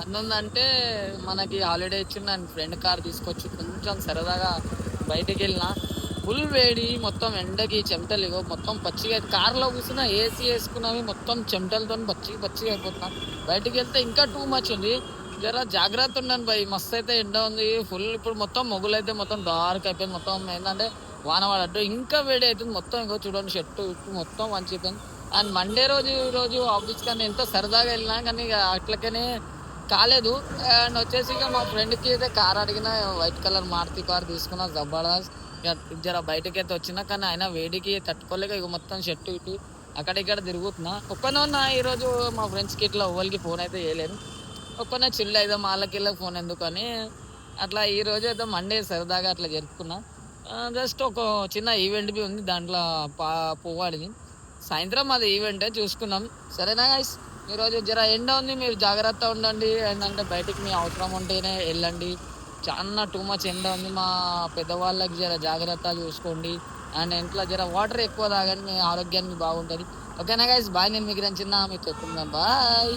అన్నుందంటే మనకి హాలిడే ఇచ్చిండు. And friend car తీసుకొచ్చి కొంచెం సరదాగా బయటికి వెళ్ళిన. ఫుల్ వేడి, మొత్తం ఎండకి చెమటలు ఇగో మొత్తం పచ్చిగా కార్లో కూర్చున్నా, ఏసీ వేసుకున్నవి మొత్తం చెమటలతో పచ్చిగా అయిపోతున్నా. బయటికి వెళ్తే ఇంకా టూ మచ్ ఉంది. జర జాగ్రత్త ఉండండి భయ్. మస్తు అయితే ఎండ ఉంది ఫుల్. ఇప్పుడు మొత్తం మొగులైతే మొత్తం డార్క్ అయిపోయింది. మొత్తం ఏంటంటే వాన పడట్టు ఇంకా వేడి అవుతుంది మొత్తం. ఇంకో చూడండి షర్టు ఇట్టు మొత్తం మంచిపోయింది. అండ్ మండే రోజు ఆఫీస్ కానీ ఎంతో సరదాగా వెళ్ళినా కానీ ఇక అట్లకనే కాలేదు. అండ్ వచ్చేసి ఇక మా ఫ్రెండ్కి అయితే కార్ అడిగిన, వైట్ కలర్ మారుతి కార్ తీసుకున్నా జబర్దస్త్. ఇక జర బయటకి అయితే వచ్చినా కానీ అయినా వేడికి తట్టుకోలేక ఇక మొత్తం షర్టు ఇటు అక్కడిక్కడ తిరుగుతున్నా. ఒక్కనే ఉన్నా ఈరోజు. మా ఫ్రెండ్స్కి ఇట్లా ఎవరికి ఫోన్ అయితే చేయలేదు. ఒక్కనే చిల్ అయితే వాళ్ళకి ఫోన్ ఎందుకని అట్లా ఈ రోజు అయితే మండే సరదాగా అట్లా జరుపుకున్నా. జస్ట్ ఒక చిన్న ఈవెంట్ బి ఉంది దాంట్లో పోవాడిది. సాయంత్రం అది ఈవెంటే చూసుకున్నాం. సరేనా గైస్, ఈరోజు జర ఎండ ఉంది, మీరు జాగ్రత్త ఉండండి. ఏంటంటే బయటికి మీ అవసరం ఉంటేనే వెళ్ళండి. చాలా టూ మచ్ ఎండ ఉంది. మా పెద్దవాళ్ళకి జర జాగ్రత్త చూసుకోండి. అండ్ ఇంట్లో జర వాటర్ ఎక్కువ తాగండి, మీ ఆరోగ్యానికి బాగుంటుంది. ఓకేనా గైస్, బాయ్. నేను మీకు చిన్న మీతో చెప్తున్నాను బాయ్.